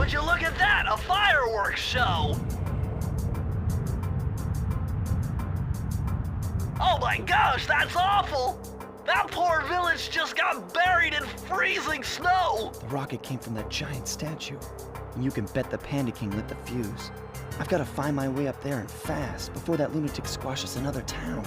Would you look at that? A fireworks show! Oh my gosh, that's awful! That poor village just got buried in freezing snow! The rocket came from that giant statue, and you can bet the Panda King lit the fuse. I've got to find my way up there and fast before that lunatic squashes another town.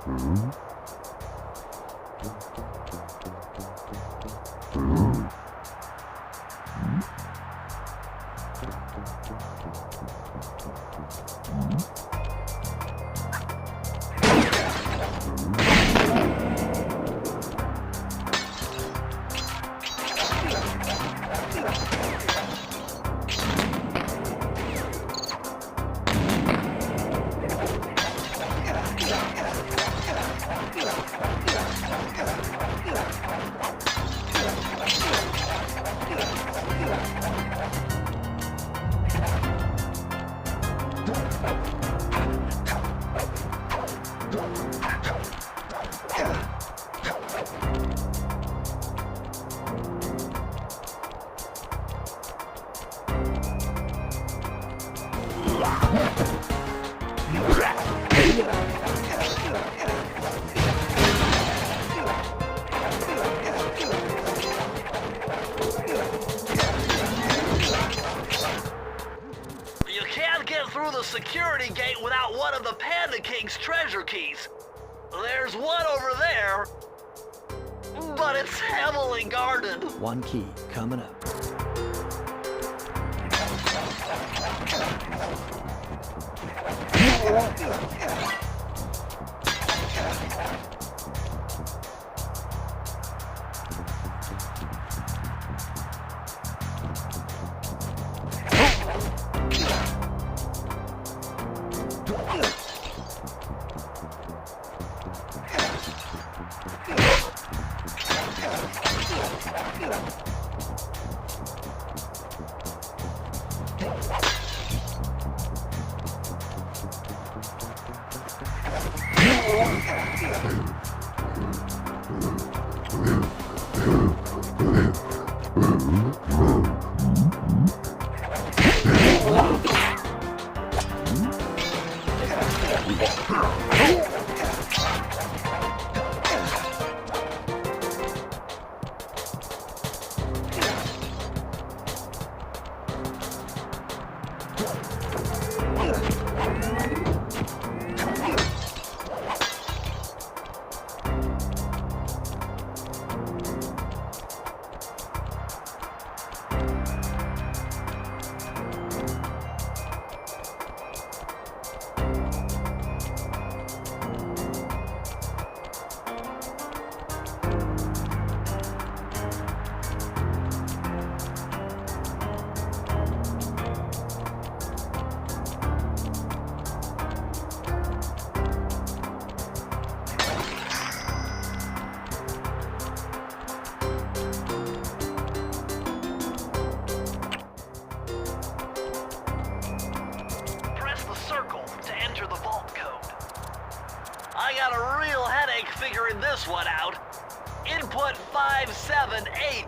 You can't get through the security gate without one of the Panda King's treasure keys. There's one over there, but it's heavily guarded. One key coming up. I got a real headache figuring this one out. Input 578.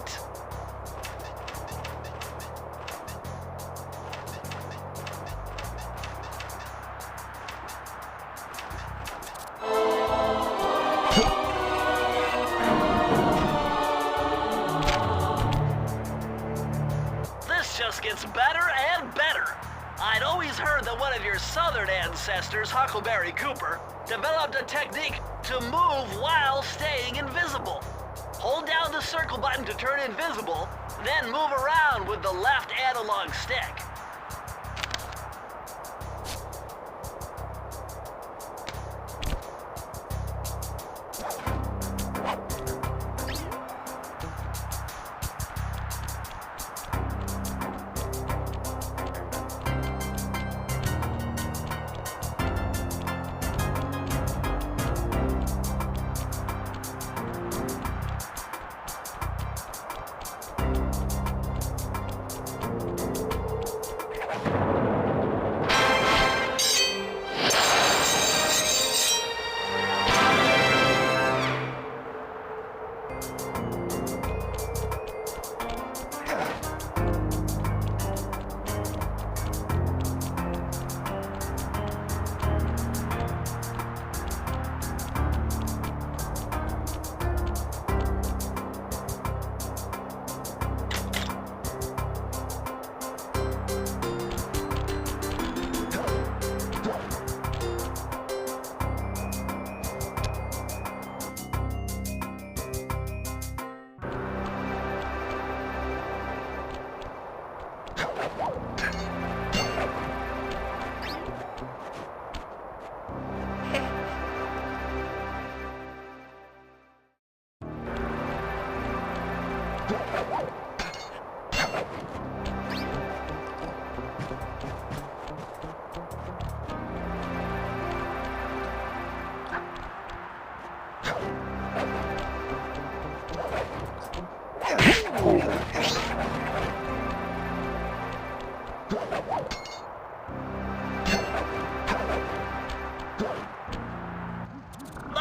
This just gets better and better. I'd always heard that one of your southern ancestors, Huckleberry Cooper, developed a technique to move while staying invisible. Hold down the circle button to turn invisible, then move around with the left analog stick.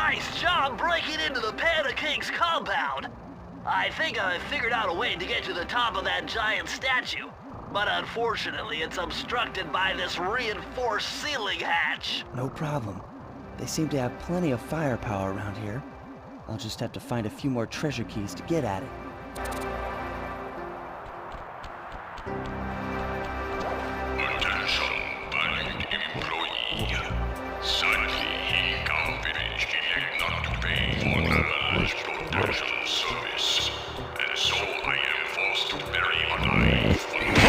Nice job breaking into the Panda King's compound. I think I figured out a way to get to the top of that giant statue. But unfortunately, it's obstructed by this reinforced ceiling hatch. No problem. They seem to have plenty of firepower around here. I'll just have to find a few more treasure keys to get at it. Attention, bank employee. Sadly, company cannot pay for knowledge protection service, and so I am forced to bury my life on the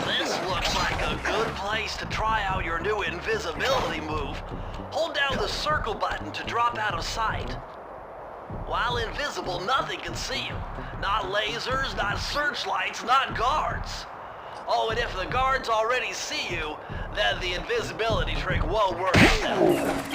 This looks like a good place to try out your new invisibility move. Hold down the circle button to drop out of sight. While invisible, nothing can see you. Not lasers, not searchlights, not guards. Oh, and if the guards already see you, then the invisibility trick won't work on them.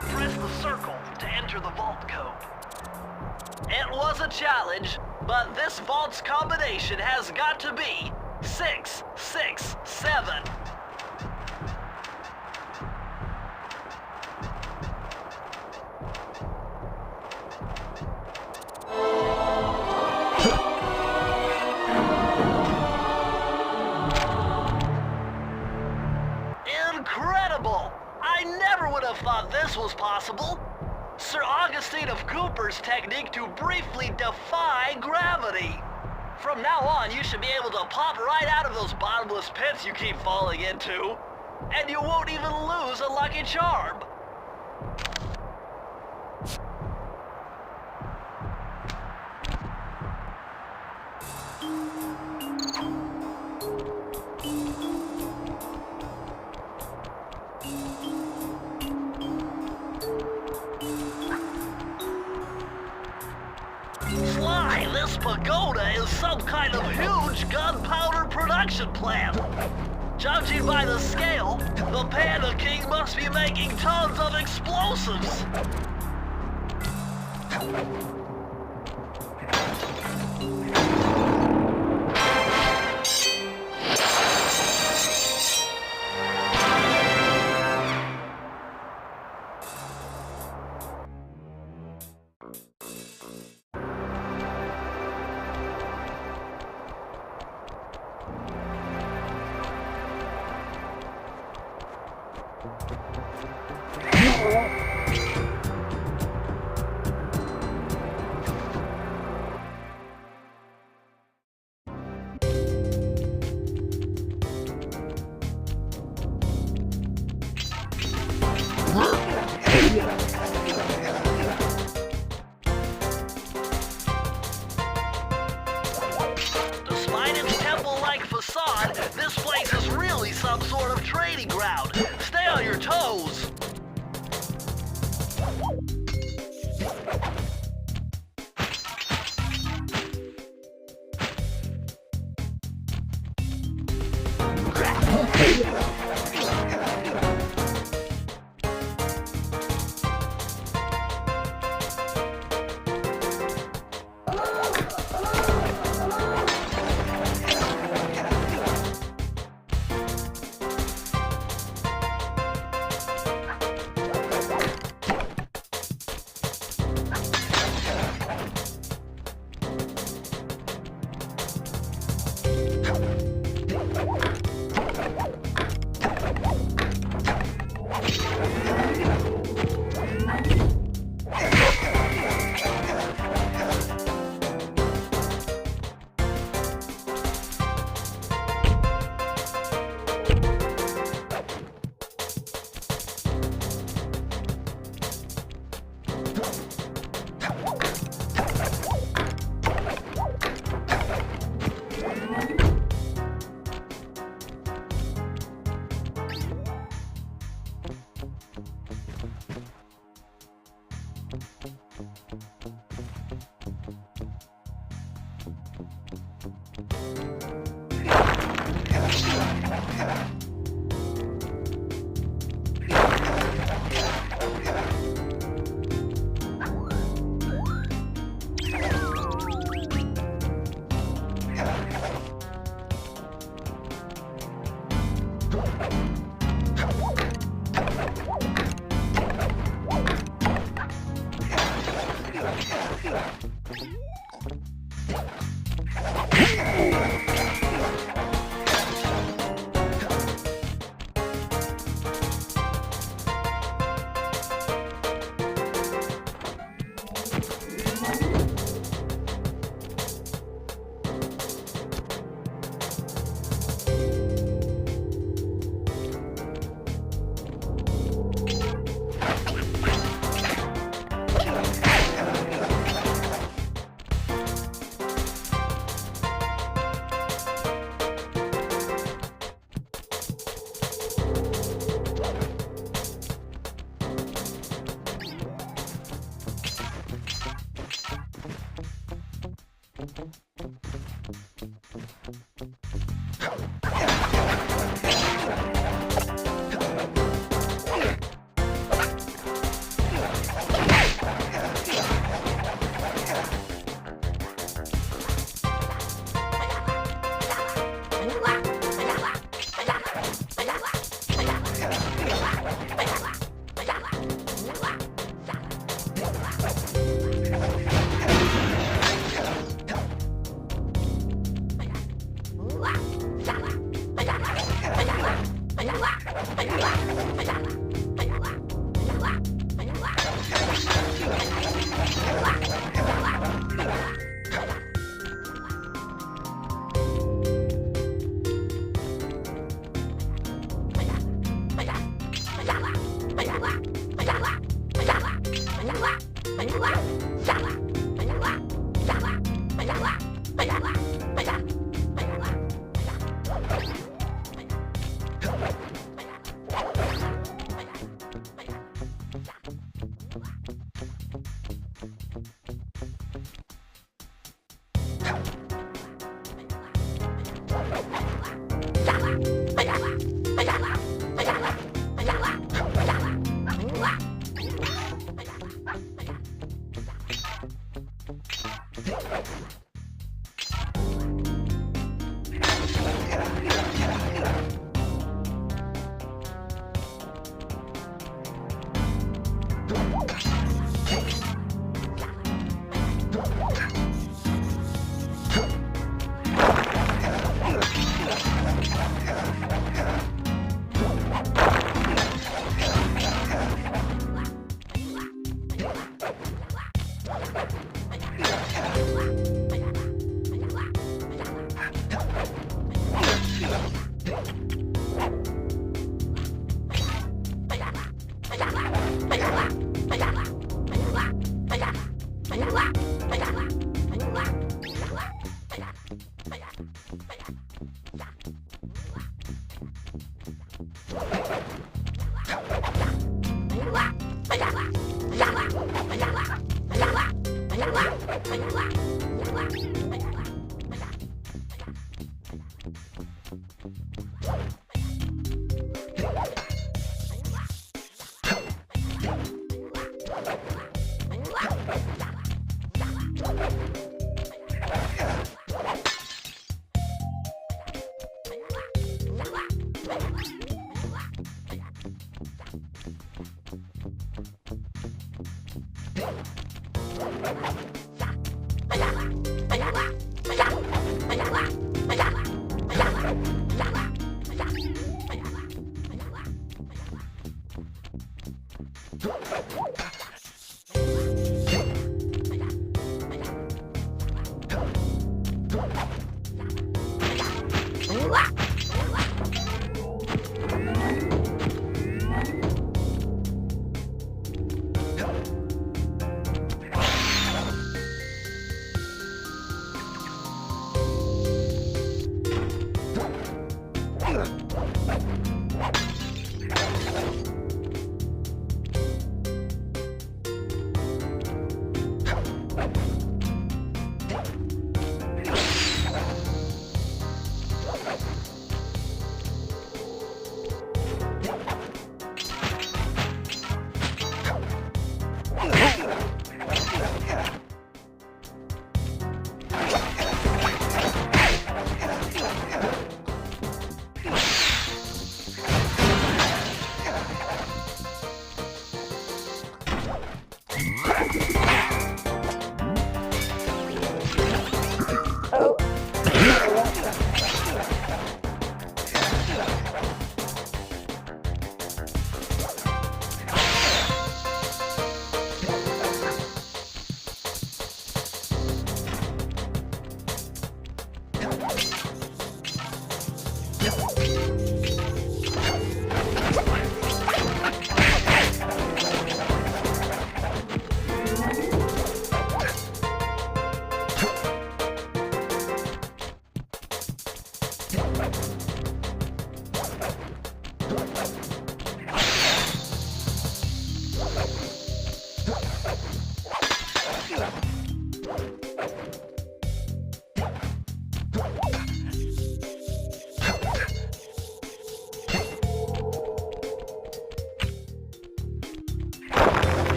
Press the circle to enter the vault code. It was a challenge, but this vault's combination has got to be 667. Incredible! I never would have thought this was possible. Sir Augustine of Cooper's technique to briefly defy gravity. From now on, you should be able to pop right out of those bottomless pits you keep falling into. And you won't even lose a lucky charm. Sly, this pagoda is some kind of huge gunpowder production plant. Judging by the scale, the Panda King must be making tons of explosives. Despite its temple-like facade, this place is really some sort of trading ground. Stay on your toes.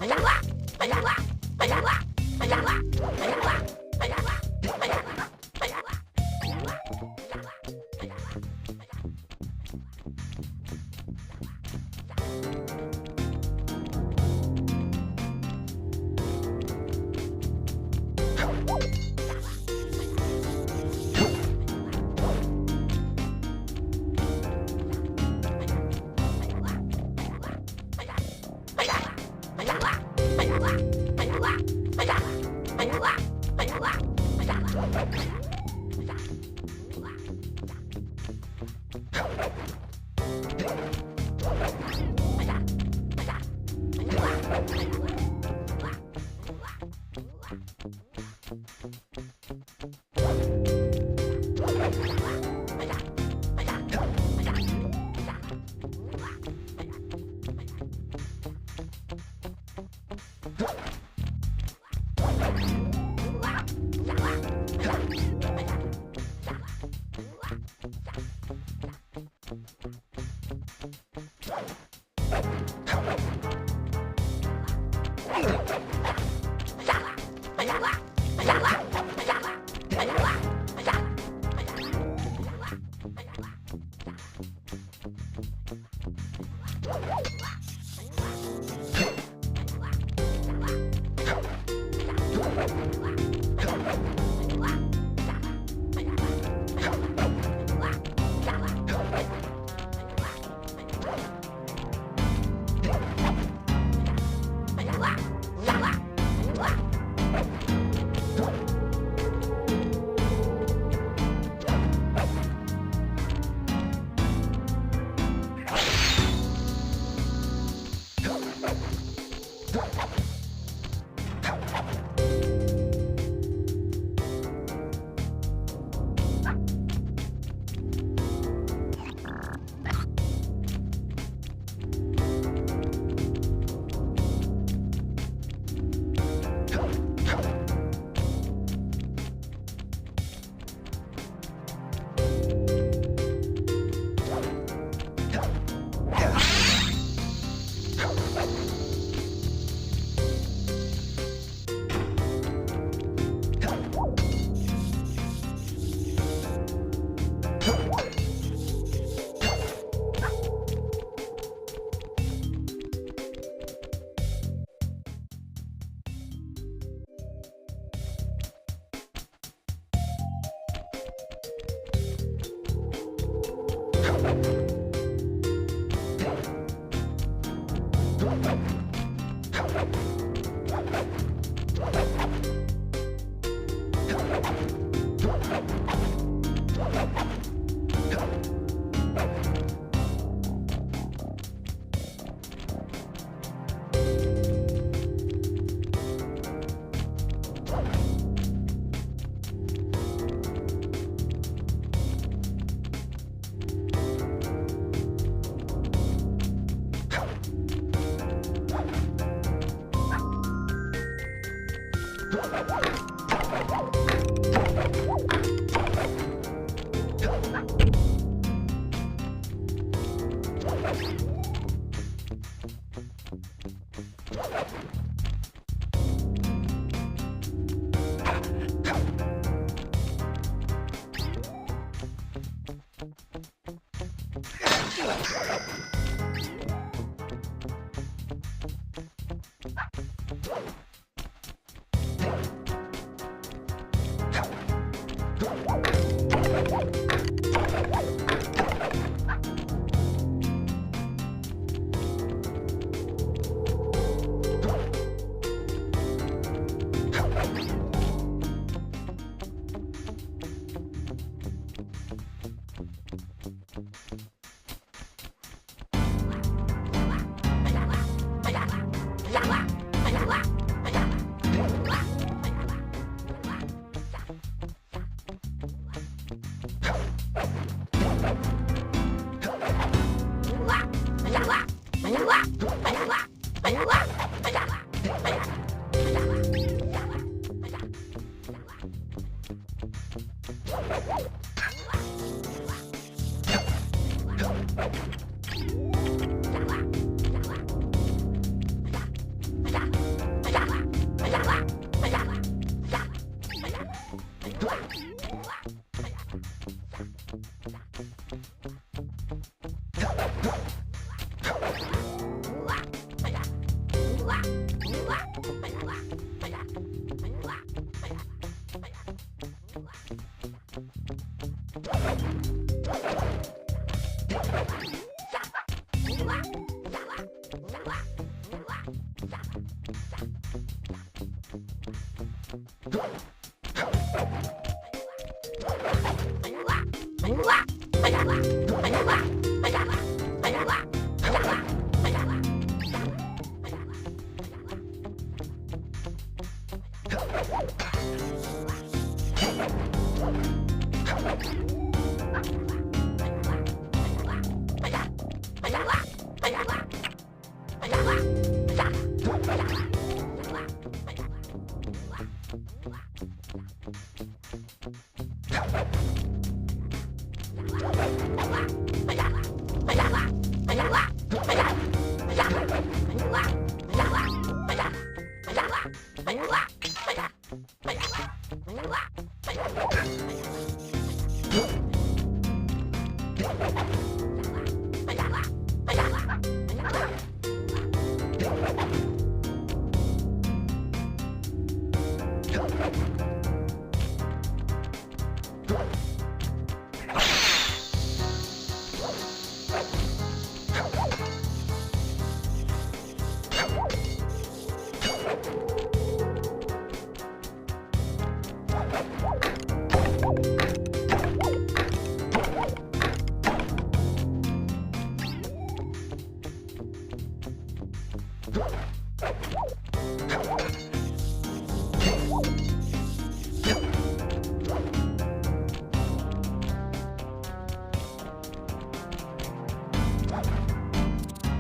Yeah.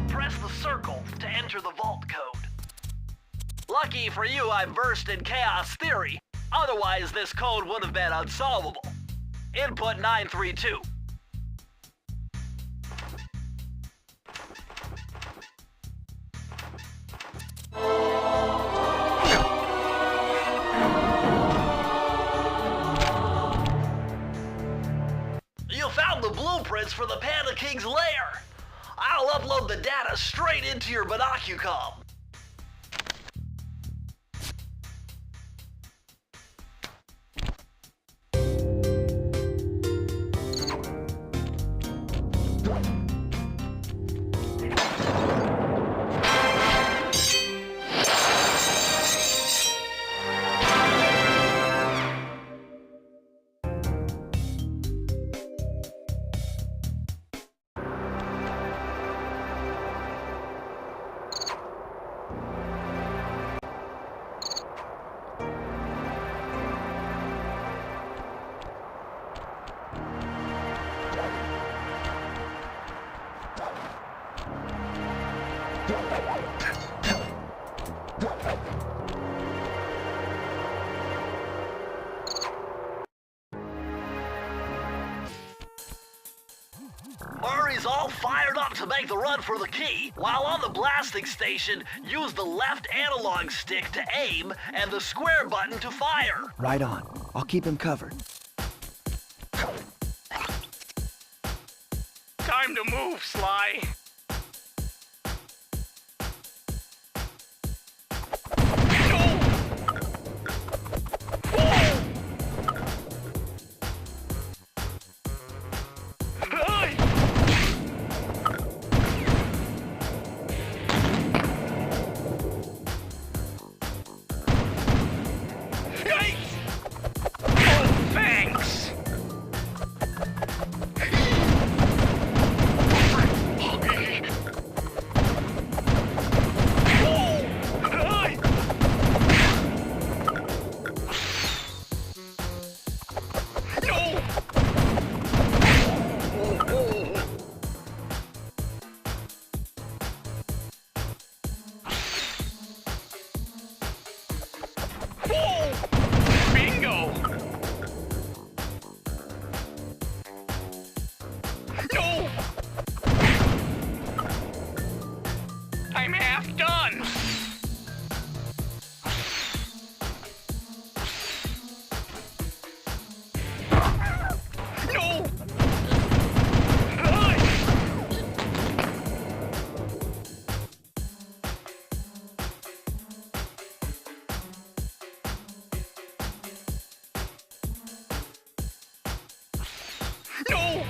Press the circle to enter the vault code. Lucky for you, I'm versed in chaos theory. Otherwise, this code would have been unsolvable. Input 932. You found the blueprints for the Panda King's lair. I'll upload the data straight into your Binocucom. Murray's all fired up to make the run for the key. While on the blasting station, use the left analog stick to aim and the square button to fire. Right on. I'll keep him covered. Time to move, Sly. Thanks. No!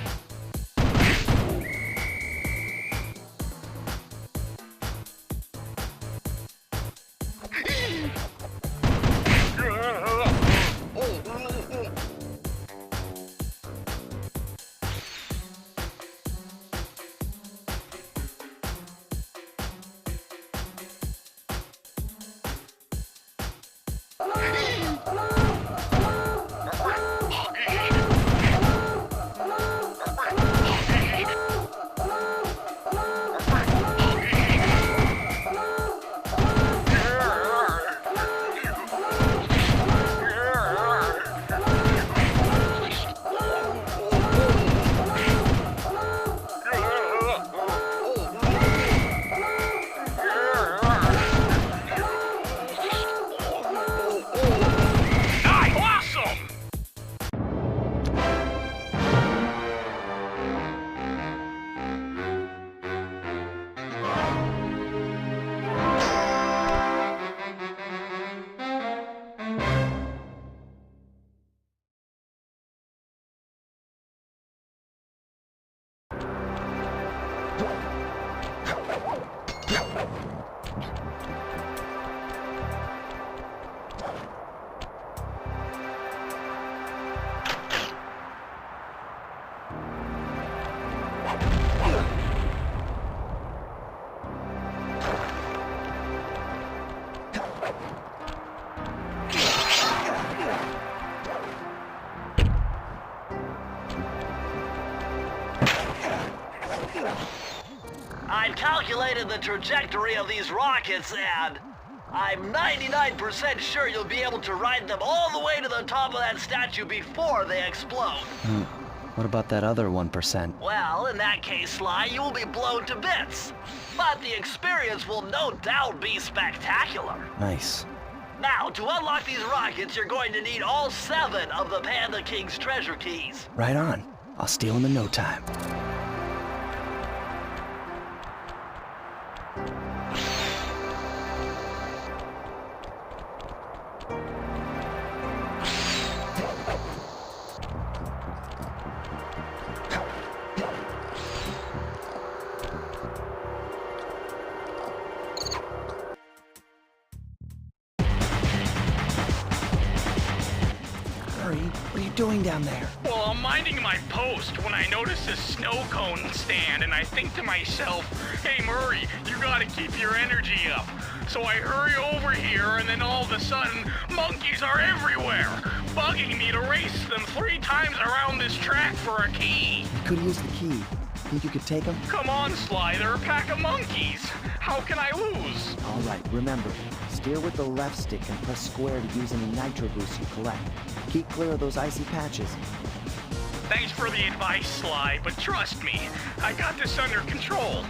Awesome! I've calculated the trajectory of these rockets, and I'm 99% sure you'll be able to ride them all the way to the top of that statue before they explode. What about that other 1%? Well, in that case, Sly, you will be blown to bits. But the experience will no doubt be spectacular. Nice. Now, to unlock these rockets, you're going to need all 7 of the Panda King's treasure keys. Right on. I'll steal them in no time. Murray, what are you doing down there? Well, I'm minding my post when I notice a snow cone stand, and I think to myself, hey Murray, you gotta keep your energy up. So I hurry over here, and then all of a sudden, monkeys are everywhere, bugging me to race them 3 times around this track for a key. You could use the key. Think you could take them? Come on, Sly, they're a pack of monkeys. How can I lose? All right, remember, steer with the left stick and press square to use any nitro boosts you collect. Keep clear of those icy patches. Thanks for the advice, Sly, but trust me, I got this under control.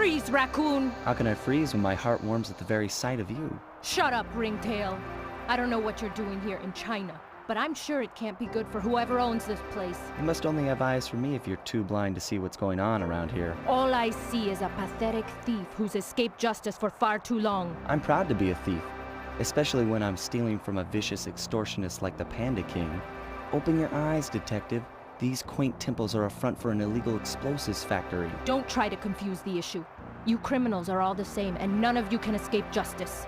Freeze, raccoon! How can I freeze when my heart warms at the very sight of you? Shut up, Ringtail. I don't know what you're doing here in China, but I'm sure it can't be good for whoever owns this place. You must only have eyes for me if you're too blind to see what's going on around here. All I see is a pathetic thief who's escaped justice for far too long. I'm proud to be a thief, especially when I'm stealing from a vicious extortionist like the Panda King. Open your eyes, detective. These quaint temples are a front for an illegal explosives factory. Don't try to confuse the issue. You criminals are all the same, and none of you can escape justice.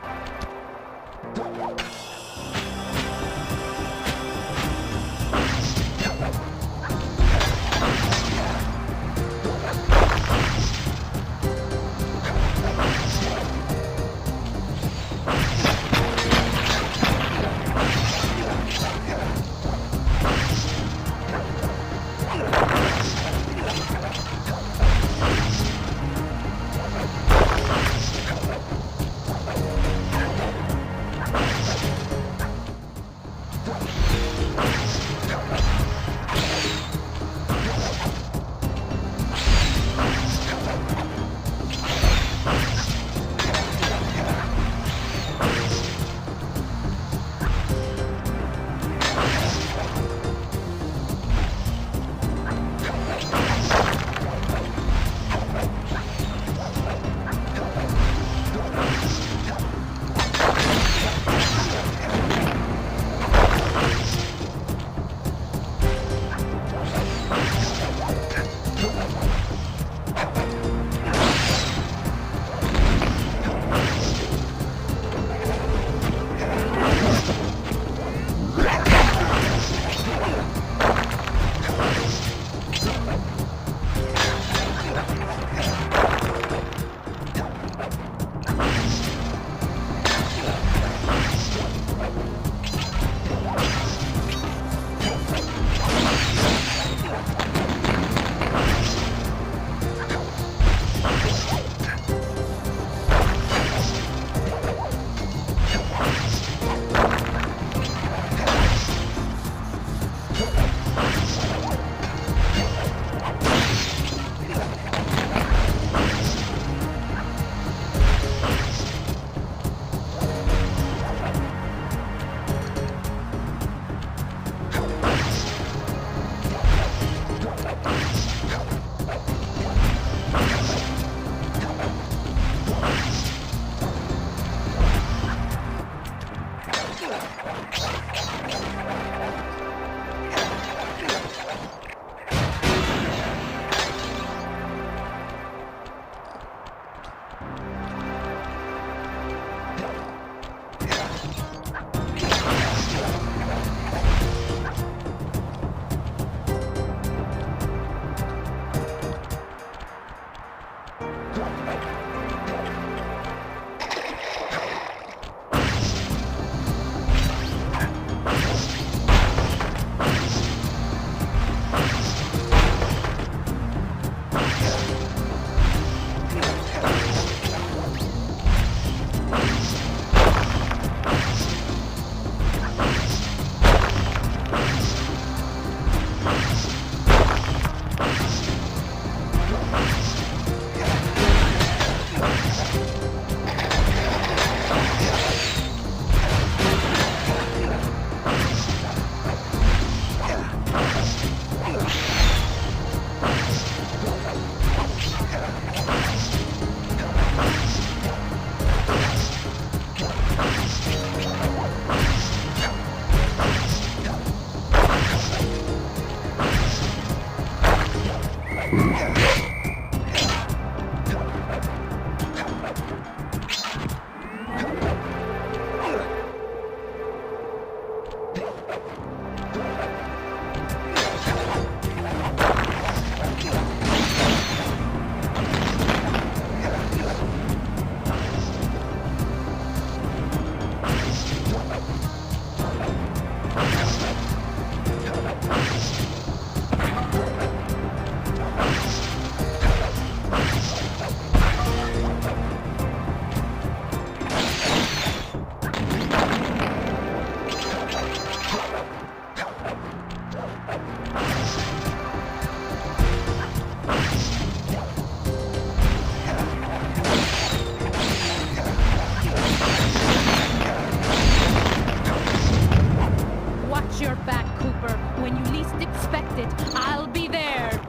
expect it, I'll be there.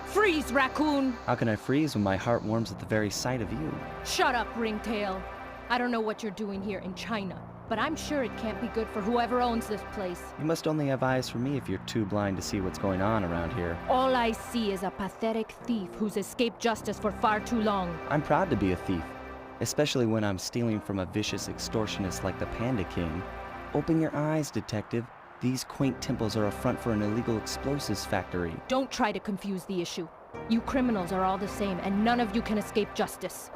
Freeze, raccoon! How can I freeze when my heart warms at the very sight of you? Shut up, Ringtail. I don't know what you're doing here in China, but I'm sure it can't be good for whoever owns this place. You must only have eyes for me if you're too blind to see what's going on around here. All I see is a pathetic thief who's escaped justice for far too long. I'm proud to be a thief, especially when I'm stealing from a vicious extortionist like the Panda King. Open your eyes, detective. These quaint temples are a front for an illegal explosives factory. Don't try to confuse the issue. You criminals are all the same, and none of you can escape justice.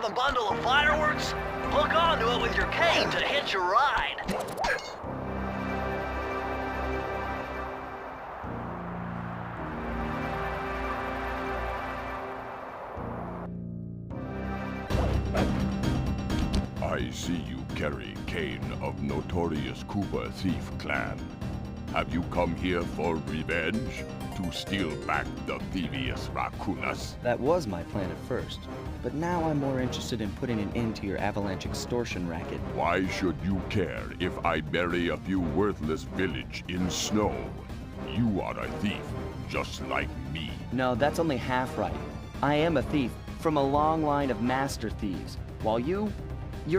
The bundle of fireworks? Hook onto it with your cane to hitch your ride. I see you carry Kane of notorious Koopa thief clan. Have you come here for revenge? To steal back the thievius raccoonus? That was my plan at first, but now I'm more interested in putting an end to your avalanche extortion racket. Why should you care if I bury a few worthless village in snow? You are a thief, just like me. No, that's only half right. I am a thief from a long line of master thieves, while you're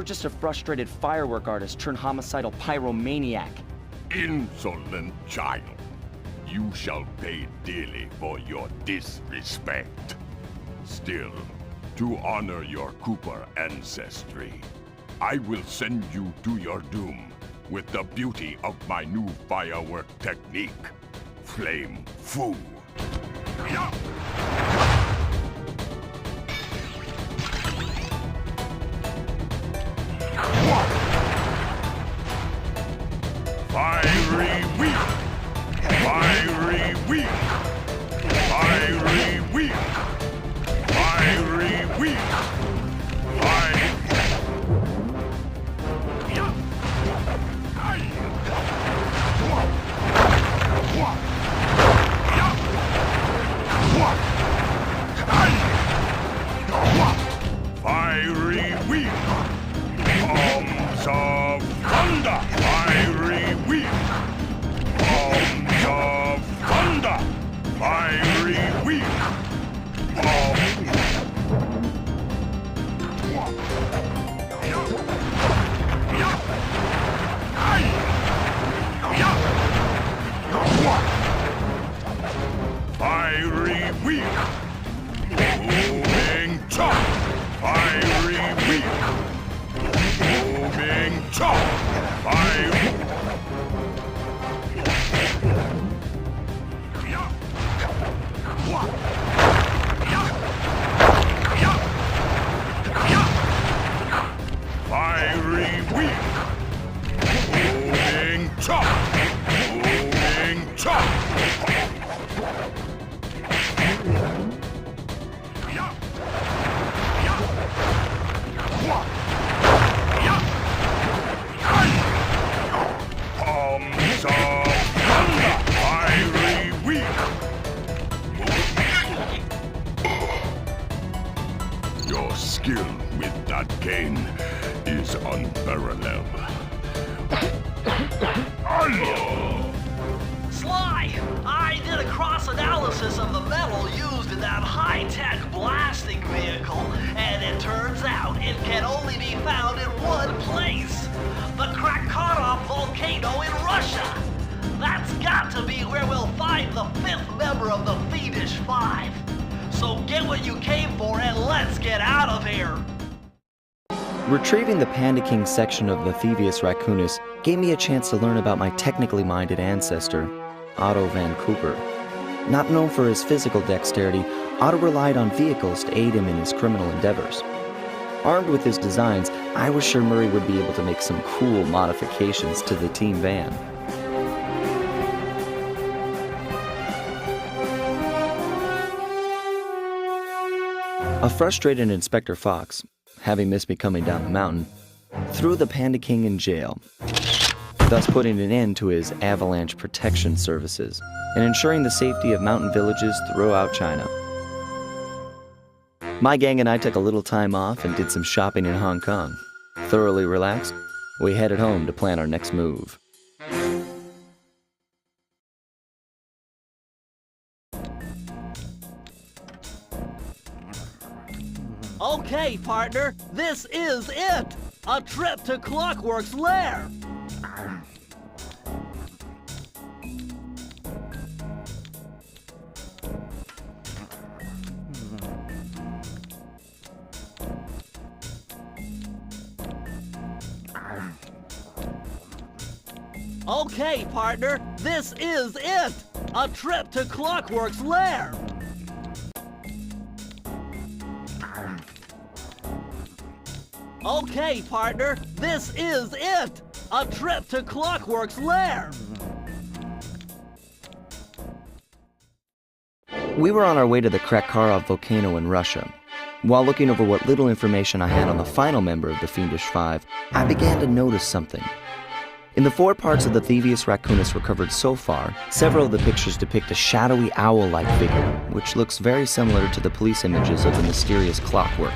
just a frustrated firework artist turned homicidal pyromaniac. Insolent child. You shall pay dearly for your disrespect. Still, to honor your Cooper ancestry, I will send you to your doom with the beauty of my new firework technique, Flame Fu. Fiery wheel! Fiery wheel! Fiery wheel! Fiery wheel! Fiery wheel! Arms of thunder! Fiery wheel! Arms of thunder! Fiery wheel! top! Fire! Fiery wing! Moving top! Moving top! Palms of thunder! Fiery wing! Your skill with that cane is unparalleled. Sly, I did a cross-analysis of the metal used in that high-tech blasting vehicle, and it turns out it can only be found in one place. The Krakatoa volcano in Russia. That's got to be where we'll find the fifth member of the Fiendish Five. So get what you came for and let's get out of here. Retrieving the Panda King section of the Thievius Raccoonus gave me a chance to learn about my technically minded ancestor, Otto Van Cooper. Not known for his physical dexterity, Otto relied on vehicles to aid him in his criminal endeavors. Armed with his designs, I was sure Murray would be able to make some cool modifications to the team van. A frustrated Inspector Fox, having missed me coming down the mountain, threw the Panda King in jail, thus putting an end to his avalanche protection services and ensuring the safety of mountain villages throughout China. My gang and I took a little time off and did some shopping in Hong Kong. Thoroughly relaxed, we headed home to plan our next move. Okay, partner, this is it! A trip to Clockwork's lair! Okay, partner, this is it! A trip to Clockwork's lair! Okay, partner, this is it! A trip to Clockwork's lair! We were on our way to the Krakatoa volcano in Russia. While looking over what little information I had on the final member of the Fiendish Five, I began to notice something. In the 4 parts of the Thievius Raccoonus recovered so far, several of the pictures depict a shadowy owl-like figure, which looks very similar to the police images of the mysterious Clockwork.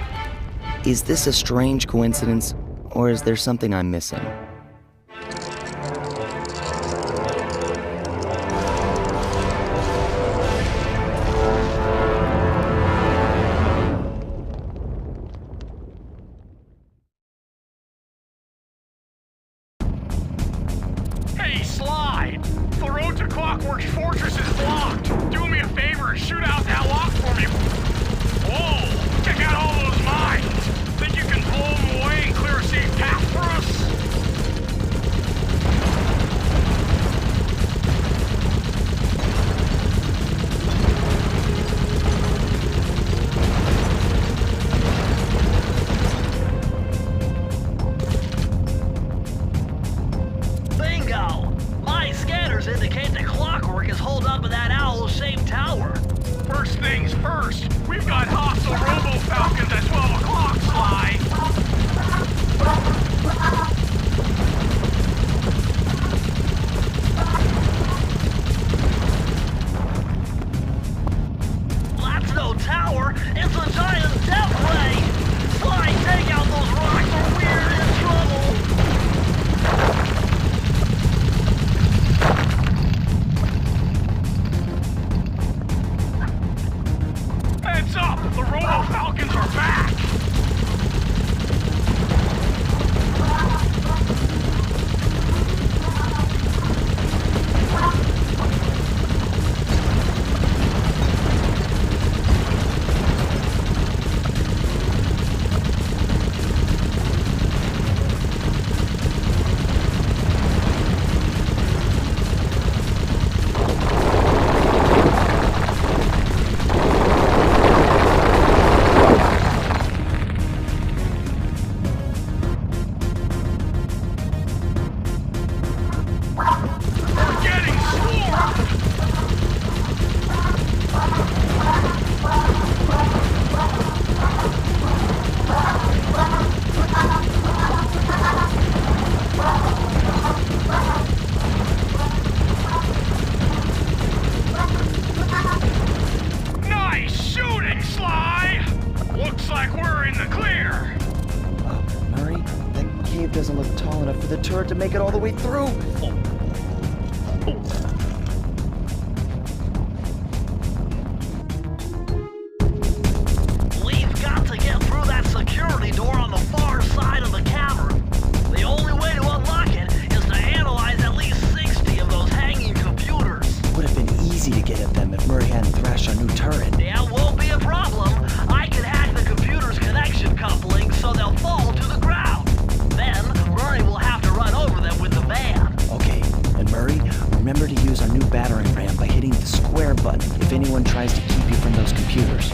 Is this a strange coincidence, or is there something I'm missing? Hey, Sly! The road to Clockwork's fortress is blocked. Do me a favor and shoot out that lock for me. Whoa! Check out all those mines! Think you can blow them away and clear a safe path for us? doesn't look tall enough for the turret to make it all the way through. We've got to get through that security door on the far side of the cavern. The only way to unlock it is to analyze at least 60 of those hanging computers. Would have been easy to get at them if Murray hadn't thrashed our new turret. Yeah, won't be a problem. I can hack the computer's connection coupling so they'll fall to the ground. Then, Murray will have to run over them with the van. Okay, and Murray, remember to use our new battering ram by hitting the square button if anyone tries to keep you from those computers.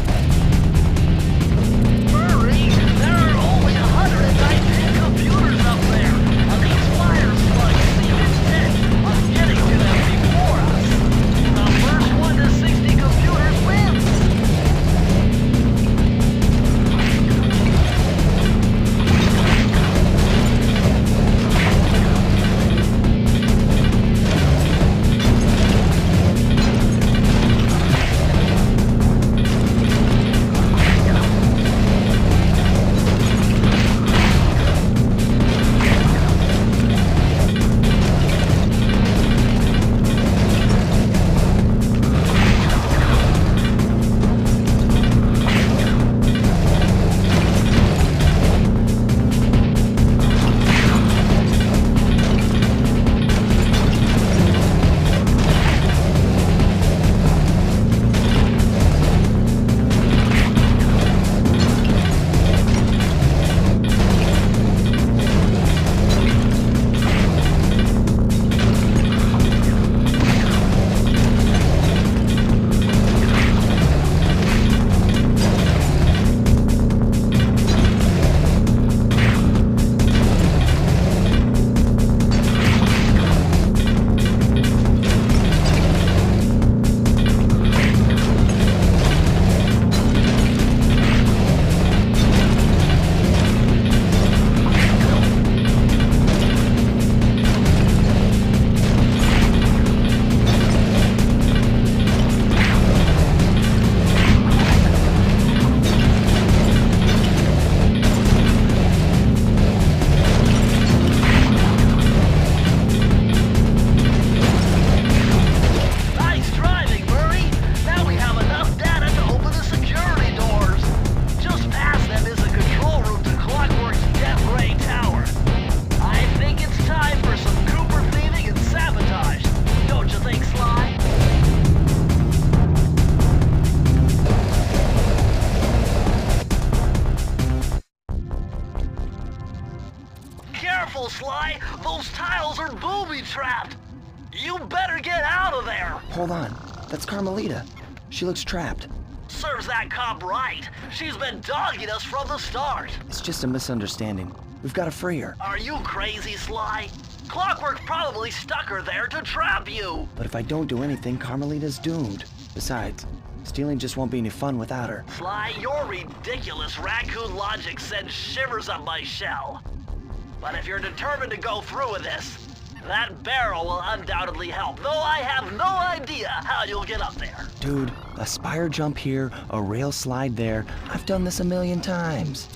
Murray, there are only 119 computers up there, and these fire slugs seem intent on getting to them before us. The first one to 60 computers wins. Careful, Sly! Those tiles are booby-trapped! You better get out of there! Hold on, that's Carmelita. She looks trapped. Serves that cop right. She's been dogging us from the start. It's just a misunderstanding. We've got to free her. Are you crazy, Sly? Clockwork probably stuck her there to trap you. But if I don't do anything, Carmelita's doomed. Besides, stealing just won't be any fun without her. Sly, your ridiculous raccoon logic sends shivers up my shell. But if you're determined to go through with this, that barrel will undoubtedly help, though I have no idea how you'll get up there. Dude, a spire jump here, a rail slide there. I've done this a million times.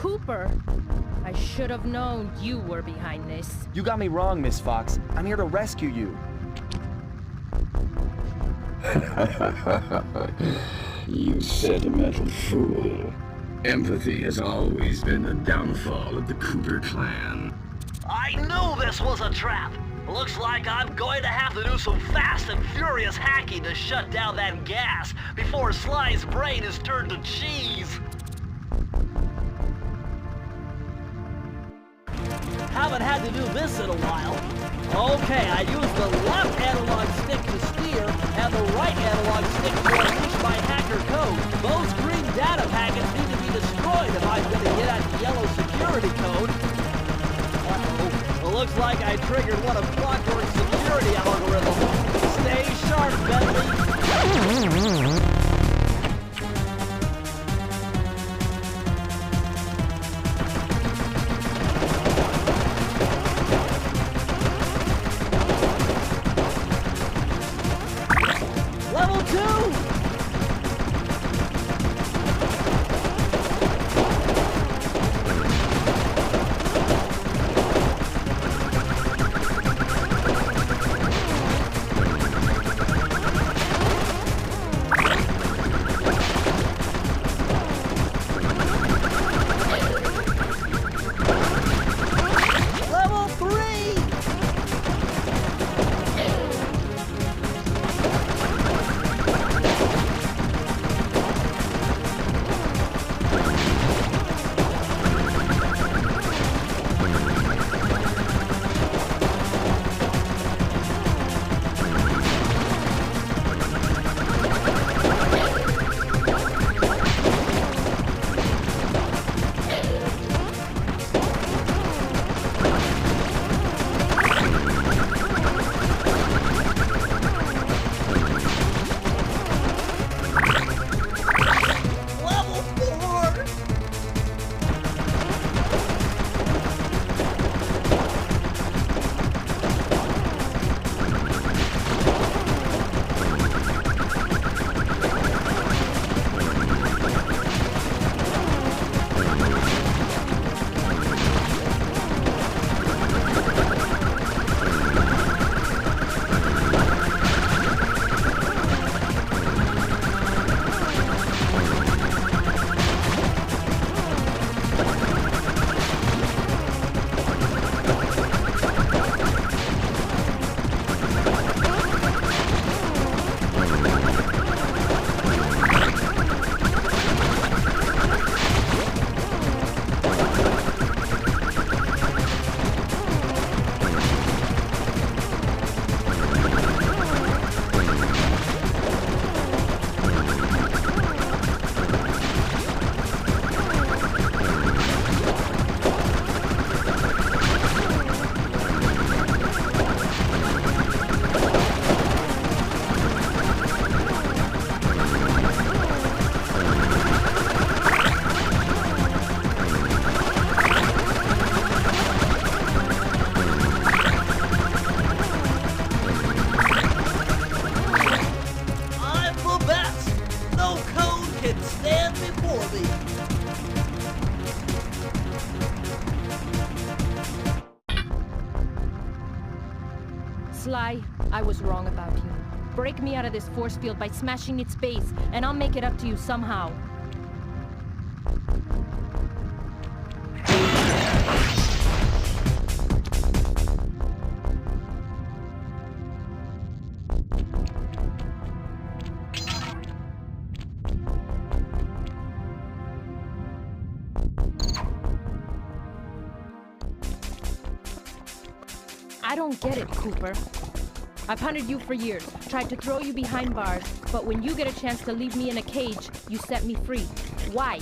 Cooper! I should have known you were behind this. You got me wrong, Miss Fox. I'm here to rescue you. You sentimental fool. Empathy has always been the downfall of the Cooper clan. I knew this was a trap. Looks like I'm going to have to do some fast and furious hacking to shut down that gas before Sly's brain is turned to cheese. Haven't had to do this in a while. Okay, I used the left analog stick to steer and the right analog stick to unleash my hacker code. Those green data packets need to be destroyed if I'm going to get at the yellow security code. Well, looks like I triggered one of Clockwork's security algorithms. Stay sharp, Bentley. Level 2! Level 3! Level 4! I'm the best! No code can stand before me! Sly, I was wrong about you. Break me out of this force field by smashing its base, and I'll make it up to you somehow. I don't get it, Cooper. I've hunted you for years, tried to throw you behind bars, but when you get a chance to leave me in a cage, you set me free. Why?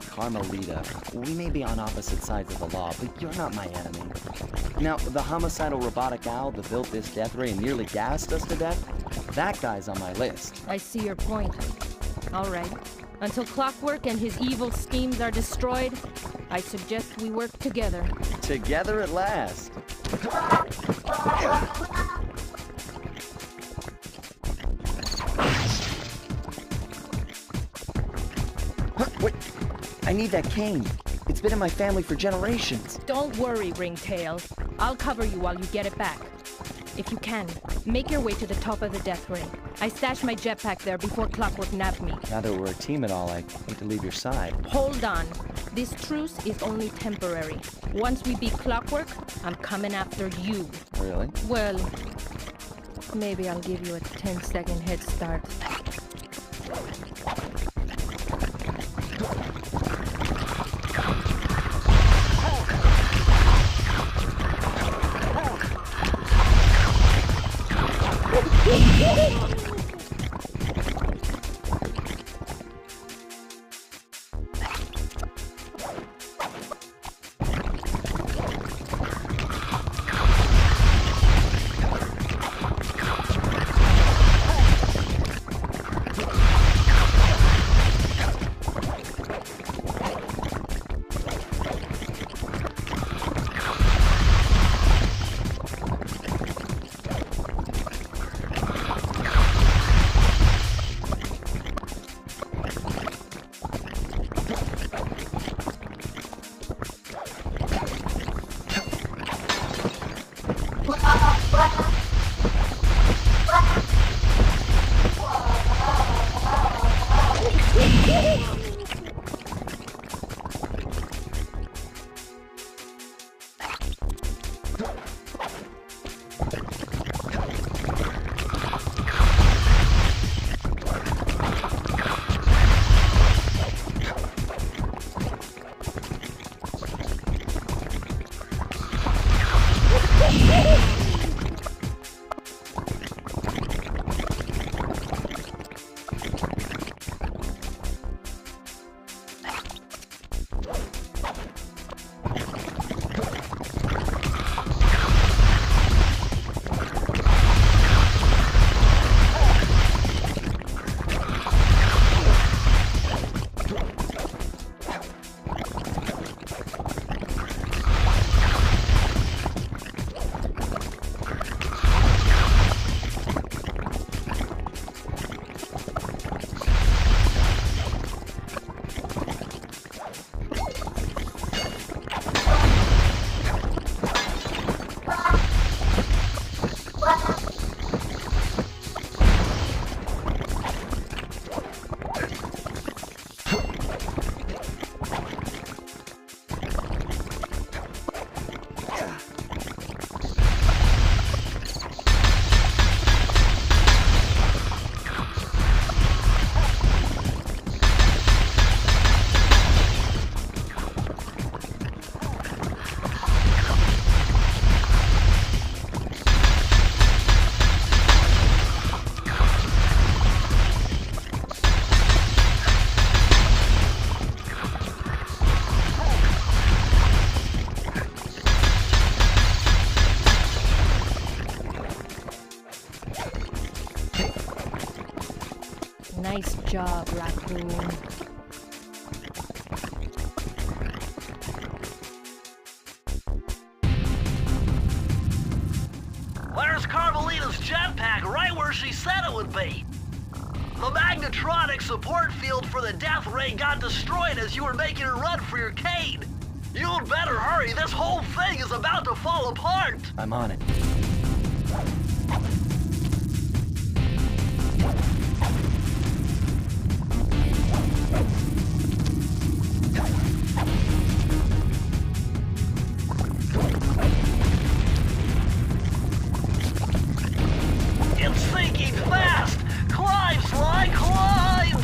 Carmelita, we may be on opposite sides of the law, but you're not my enemy. Now, the homicidal robotic owl that built this death ray and nearly gassed us to death, that guy's on my list. I see your point. All right. Until Clockwork and his evil schemes are destroyed, I suggest we work together. Together at last. Wait, I need that cane. It's been in my family for generations. Don't worry, Ringtail. I'll cover you while you get it back. If you can, make your way to the top of the Death Ray. I stashed my jetpack there before Clockwork nabbed me. Now that we're a team and all, I hate to leave your side. Hold on. This truce is only temporary. Once we beat Clockwork, I'm coming after you. Really? Well, maybe I'll give you a 10-second head start. Nice job, Raccoon. Where's Carmelita's jetpack? Right where she said it would be. The magnetronic support field for the Death Ray got destroyed as you were making a run for your cane. You'd better hurry. This whole thing is about to fall apart. I'm on it. It's sinking fast! Climb, Sly, climb!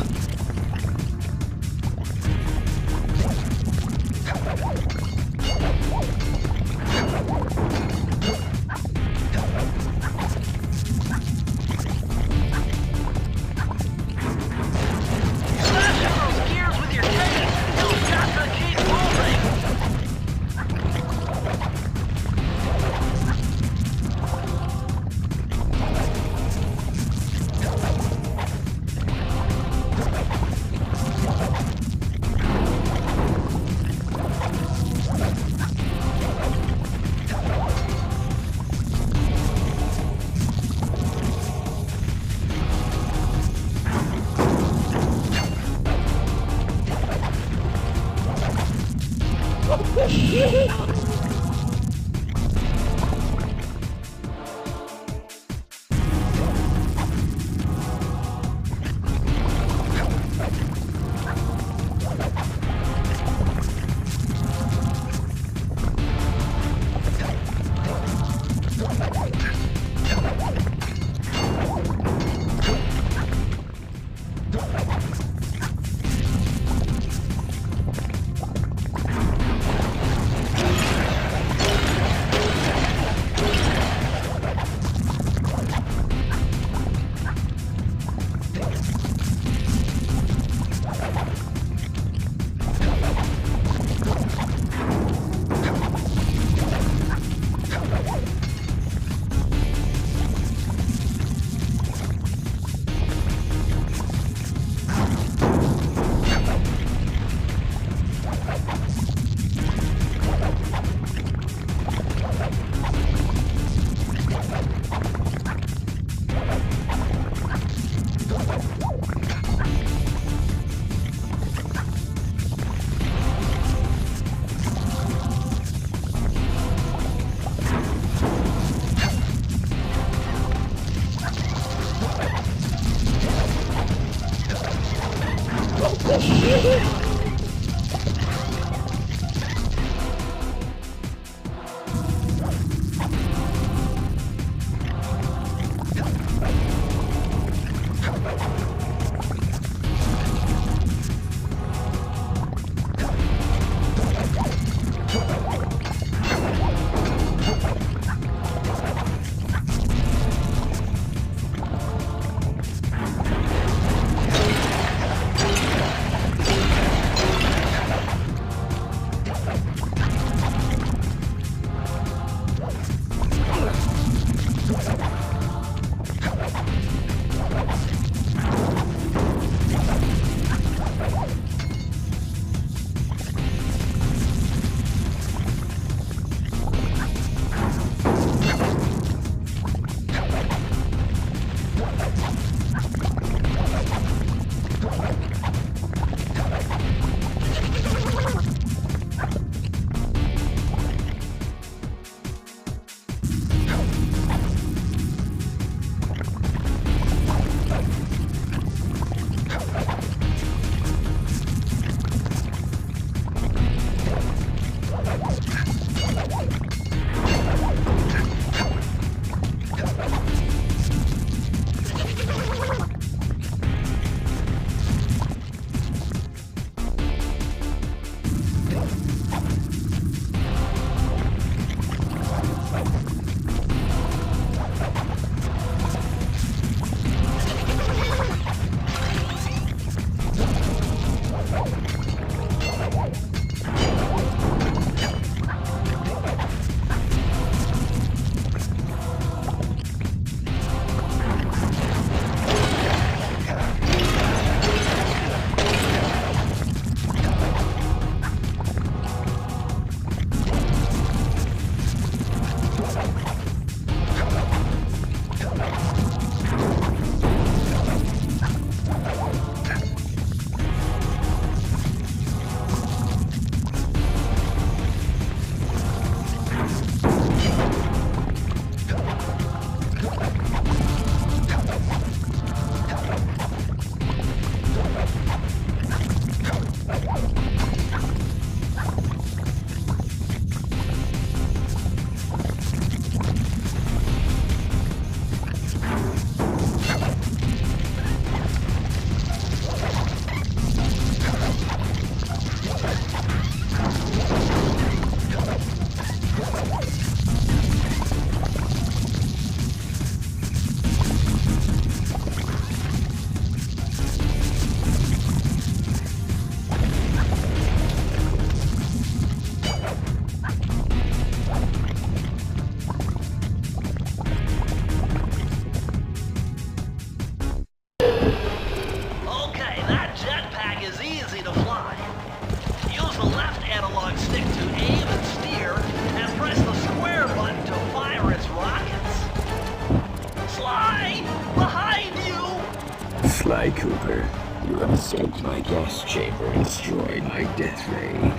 Sly Cooper, you have escaped my gas chamber and destroyed my death ray.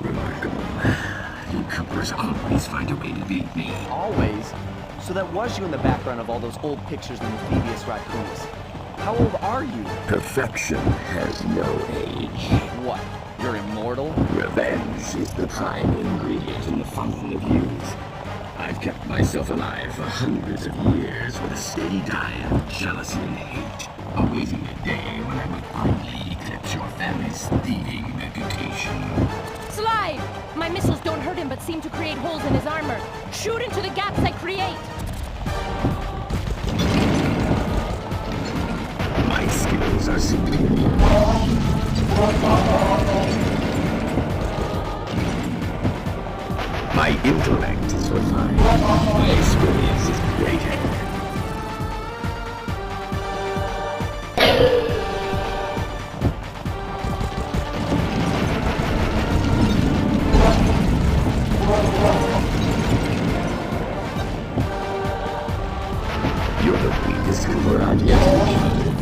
Remarkable. You Coopers always find a way to beat me. Always? So that was you in the background of all those old pictures in the Thievius Raccoonus. How old are you? Perfection has no age. What? You're immortal? Revenge is the prime ingredient in the fountain of youth. I've kept myself alive for hundreds of years with a steady diet of jealousy and hate, awaiting a day when I would finally eclipse your family's thieving reputation. Sly! My missiles don't hurt him but seem to create holes in his armor. Shoot into the gaps I create! My skills are superior. My intellect is refined. My experience is greater. You're the weakest Cooper I've yet encountered.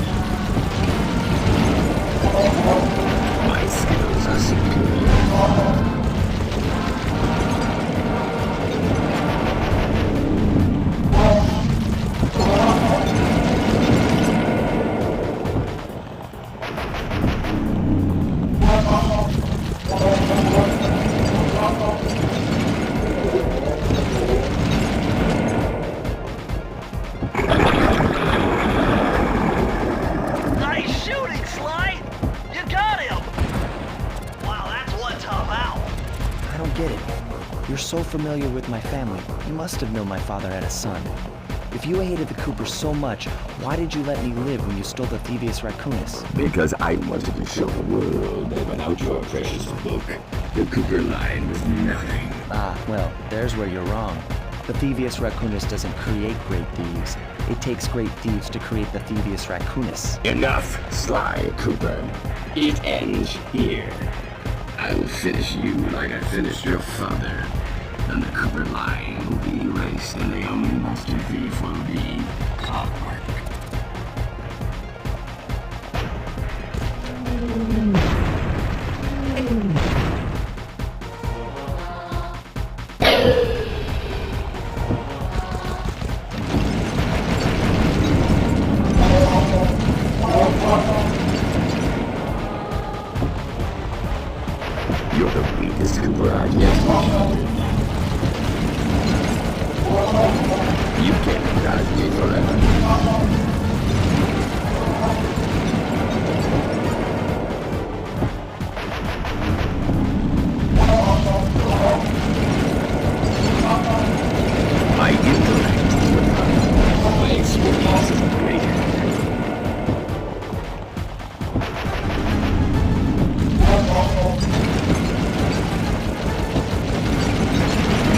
My skills are superior. Nice shooting, Sly! You got him! Wow, that's one tough owl. I don't get it. You're so familiar with my family. You must have known my father had a son. If you hated the Coopers so much, why did you let me live when you stole the Thievius Raccoonus? Because I wanted to show the world that without your precious book, the Cooper line was nothing. Ah, well, there's where you're wrong. The Thievius Raccoonus doesn't create great thieves. It takes great thieves to create the Thievius Raccoonus. Enough, Sly Cooper. It ends here. I will finish you like I finished your father. And the Cooper line will be erased, and the only master thief will be Clockwork. You're the weakest Cooper I've yet encountered. You can't dodge me forever. My intellect is refined. My experience is greater.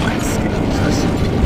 My skills are superior.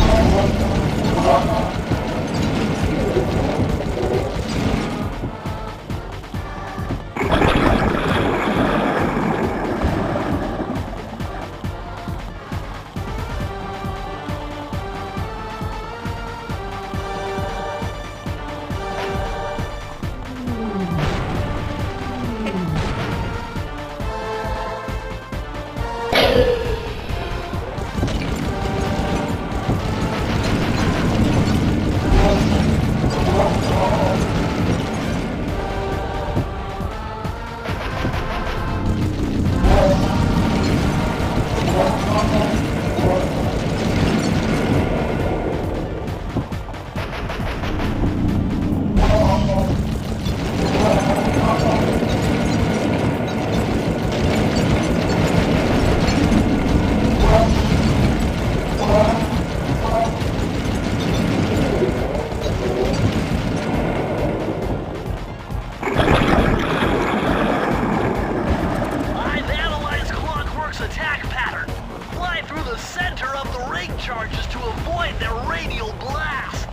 I've analyzed Clockwork's attack pattern. Fly through the center of the ring charges to avoid their radial blast.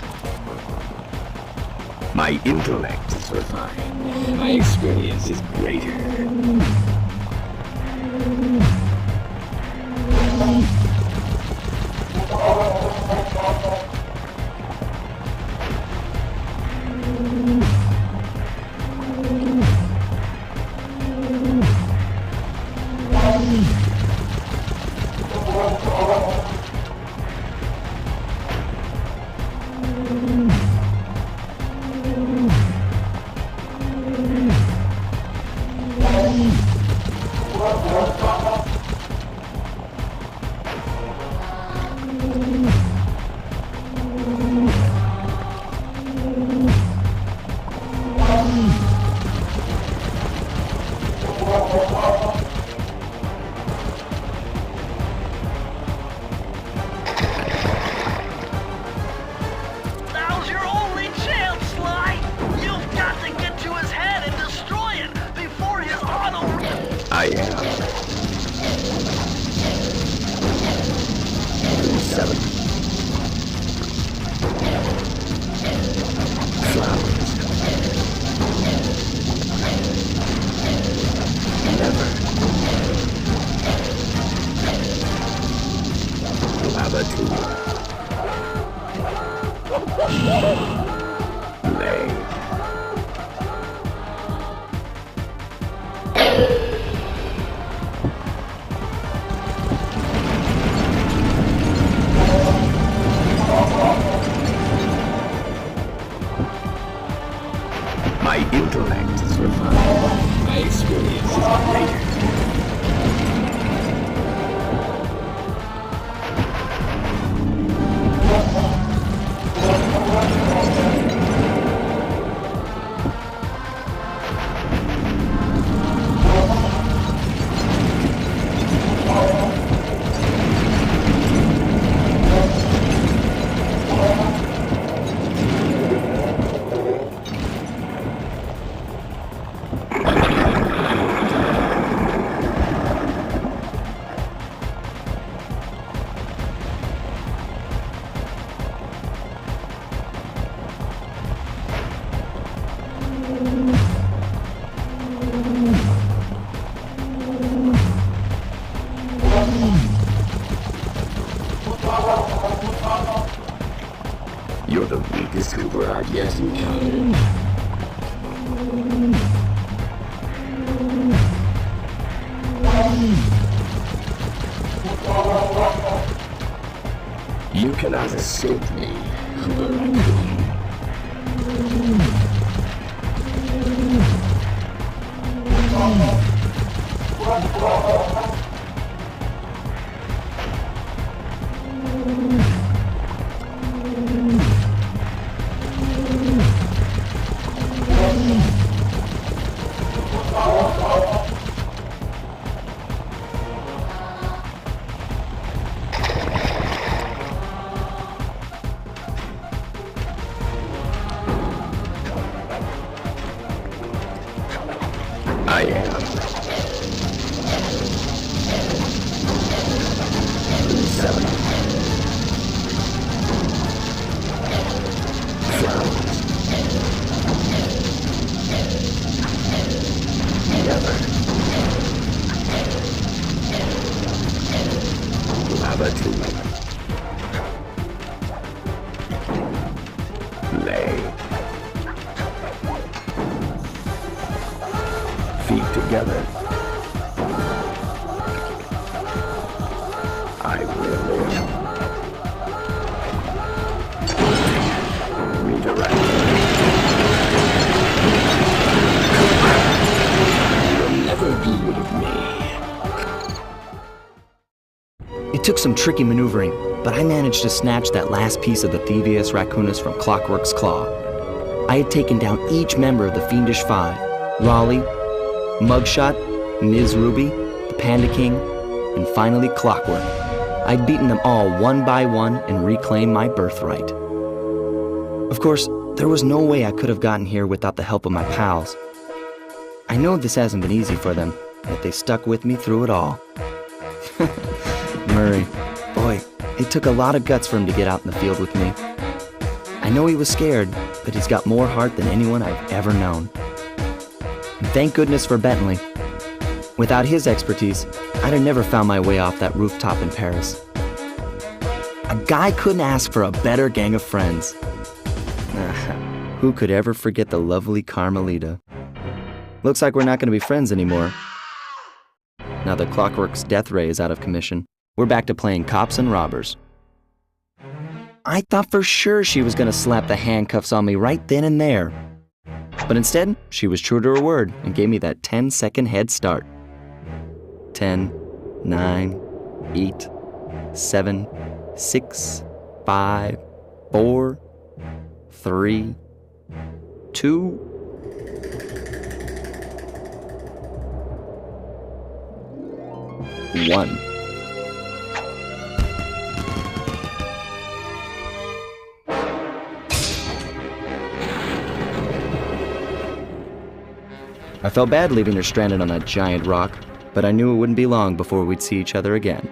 My intellect is refined. My experience is greater. I am. 7. Flowers. Never. Latitude. Lay. My intellect is refined. My experience is greater. You're the weakest Cooper I've yet encountered. You cannot escape me, Cooper Raccoon. I am. 7. Flowers. Never. Latitude. Lay. Feet together. I will live. Redirect. You'll never be rid of me. It took some tricky maneuvering, but I managed to snatch that last piece of the Thievius Raccoonus from Clockwork's claw. I had taken down each member of the Fiendish Five: Raleigh, Mugshot, Ms. Ruby, the Panda King, and finally Clockwork. I'd beaten them all one by one and reclaimed my birthright. Of course, there was no way I could have gotten here without the help of my pals. I know this hasn't been easy for them, yet they stuck with me through it all. Murray, boy, it took a lot of guts for him to get out in the field with me. I know he was scared, but he's got more heart than anyone I've ever known. And thank goodness for Bentley. Without his expertise, I'd have never found my way off that rooftop in Paris. A guy couldn't ask for a better gang of friends. Who could ever forget the lovely Carmelita? Looks like we're not going to be friends anymore. Now that Clockwork's death ray is out of commission, we're back to playing cops and robbers. I thought for sure she was going to slap the handcuffs on me right then and there. But instead, she was true to her word and gave me that 10-second head start. 10, 9, 8, 7, 6, 5, 4, 3, 2, 1. I felt bad leaving her stranded on that giant rock, but I knew it wouldn't be long before we'd see each other again.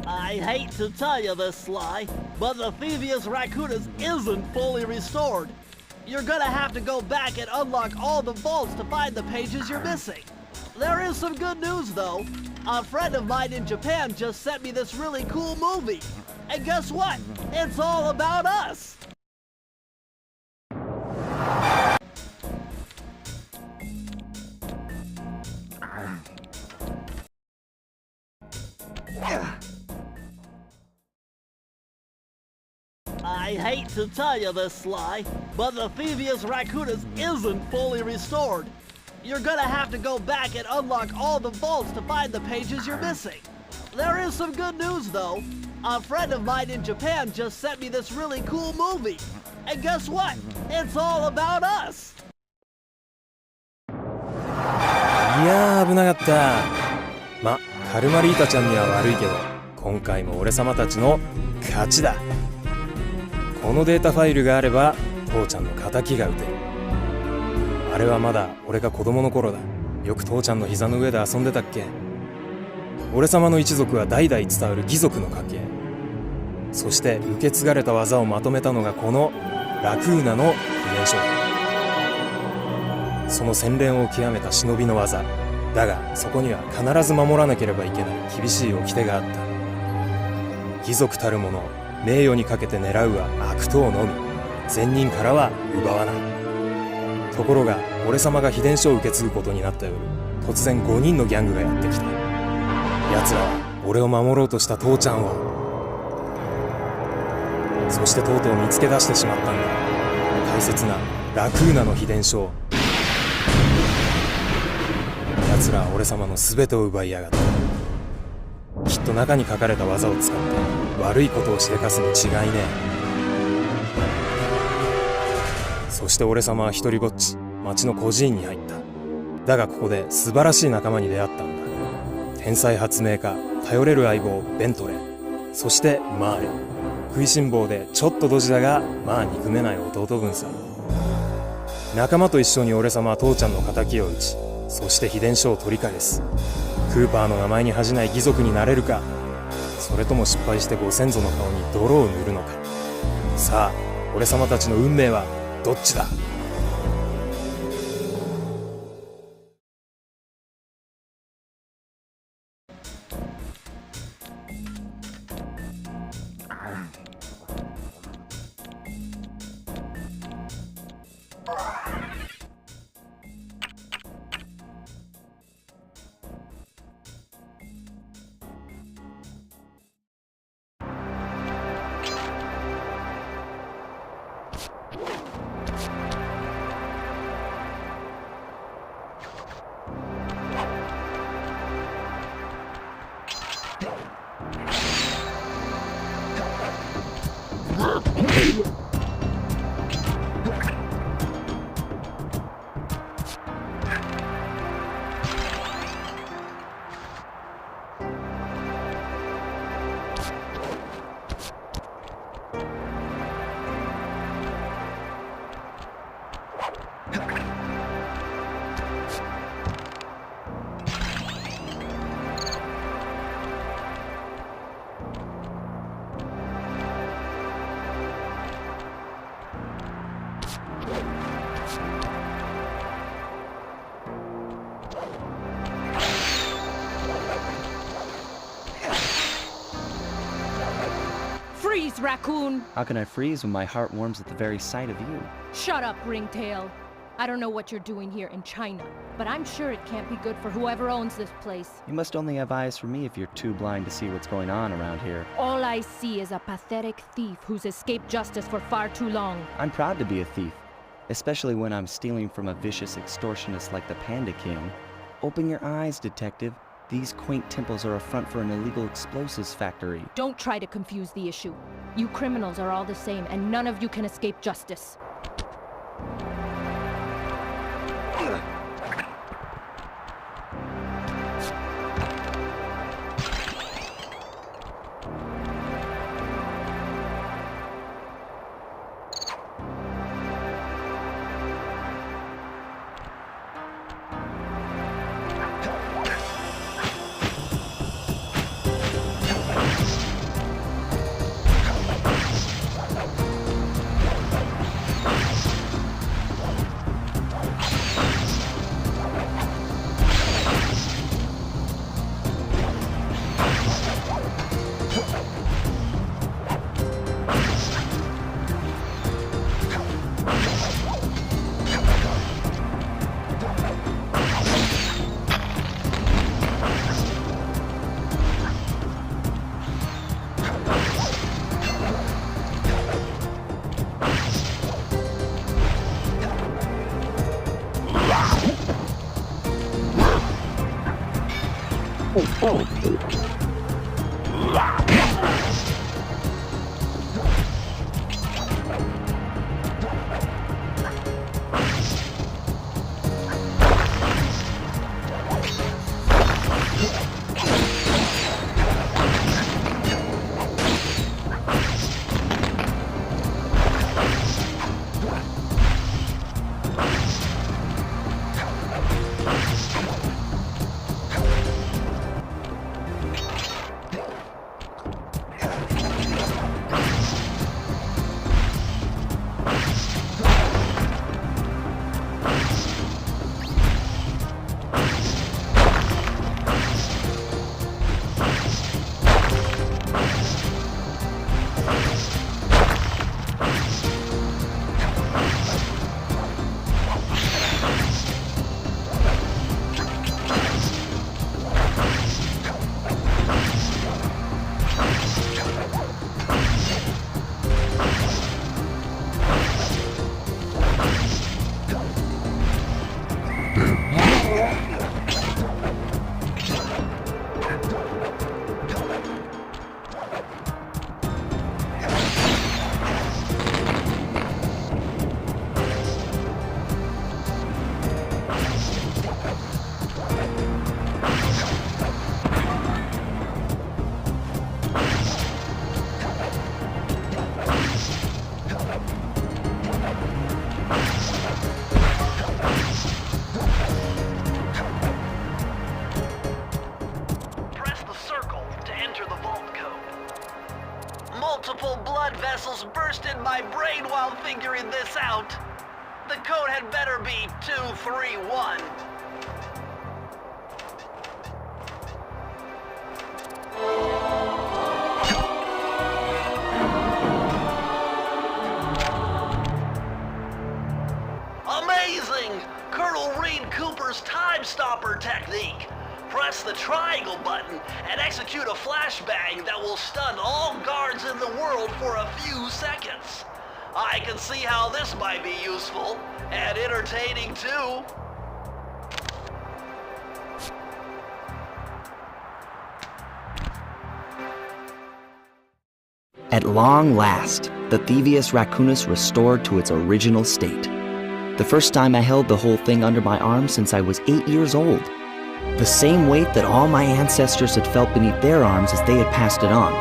I hate to tell you this, Sly, but the Thievius Raccoonus isn't fully restored. You're gonna have to go back and unlock all the vaults to find the pages you're missing. There is some good news, though. A friend of mine in Japan just sent me this really cool movie. And guess what? It's all about us! I hate to tell you this, Sly, but the Thievius Raccoonus isn't fully restored. You're gonna have to go back and unlock all the vaults to find the pages you're missing. There is some good news, though. A friend of mine in Japan just sent me this really cool movie. And guess what? It's all about us! いやー危なかった。ま、カルマリータちゃんには悪いけど、今回も俺様たちの勝ちだ。このデータファイルがあれば父ちゃんの敵が撃てる。あれはまだ俺が子供の頃だ。よく父ちゃんの膝の上で遊んでたっけ。俺様の一族は代々伝わる義族の家系。そして受け継がれた技をまとめたのがこのラクーナの秘伝書だ。その洗練を極めた忍びの技だが、そこには必ず守らなければいけない厳しい掟があった。義族たる者、名誉にかけて狙うは悪党のみ、善人からは奪わない。ところが俺様が秘伝書を受け継ぐことになった夜、突然5人のギャングがやってきた。奴らは俺を守ろうとした父ちゃんを、そしてとうとう見つけ出してしまったんだ。大切なラクーナの秘伝書を。奴らは俺様の全てを奪いやがった。きっと中に書かれた技を使って悪いことをしでかすに違いねえ。そして俺様は一人ぼっち町の孤児院に入った。だがここで素晴らしい仲間に出会ったんだ。天才発明家、頼れる相棒ベントレー、そしてマーレ。食いしん坊でちょっとドジだがまあ憎めない弟分さ。仲間と一緒に俺様は父ちゃんの敵を討ち、そして秘伝書を取り返す。クーパーの名前に恥じない義族になれるか、それとも失敗してご先祖の顔に泥を塗るのか。さあ俺様たちの運命はどっちだ。freeze, raccoon! How can I freeze when my heart warms at the very sight of you? Shut up, Ringtail. I don't know what you're doing here in China, but I'm sure it can't be good for whoever owns this place. You must only have eyes for me if you're too blind to see what's going on around here. All I see is a pathetic thief who's escaped justice for far too long. I'm proud to be a thief, especially when I'm stealing from a vicious extortionist like the Panda King. Open your eyes, detective. These quaint temples are a front for an illegal explosives factory. Don't try to confuse the issue. You criminals are all the same, and none of you can escape justice. Multiple blood vessels burst in my brain while figuring this out. The code had better be 231. Amazing! Colonel Reed Cooper's Time Stopper technique. Press the triangle button and execute a flashbang that will stun all guards in the world for a few seconds. I can see how this might be useful and entertaining too. At long last, the Thievius Raccoonus restored to its original state. The first time I held the whole thing under my arm since I was 8 years old. The same weight that all my ancestors had felt beneath their arms as they had passed it on.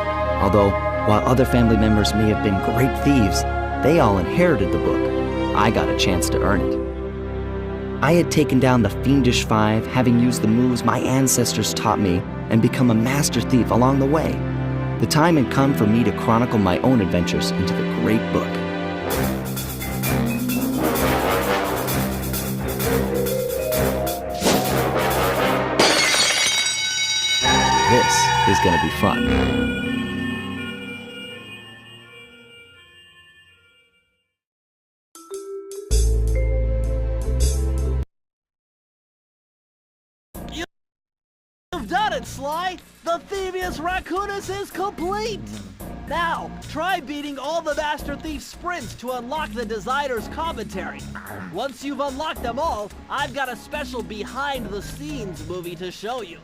Although, while other family members may have been great thieves, they all inherited the book. I got a chance to earn it. I had taken down the Fiendish Five, having used the moves my ancestors taught me, and become a master thief along the way. The time had come for me to chronicle my own adventures into the great book. This is gonna be fun. got it, Sly! The Thievius Raccoonus is complete! Now, try beating all the Master Thief sprints to unlock the designer's commentary. Once you've unlocked them all, I've got a special behind-the-scenes movie to show you.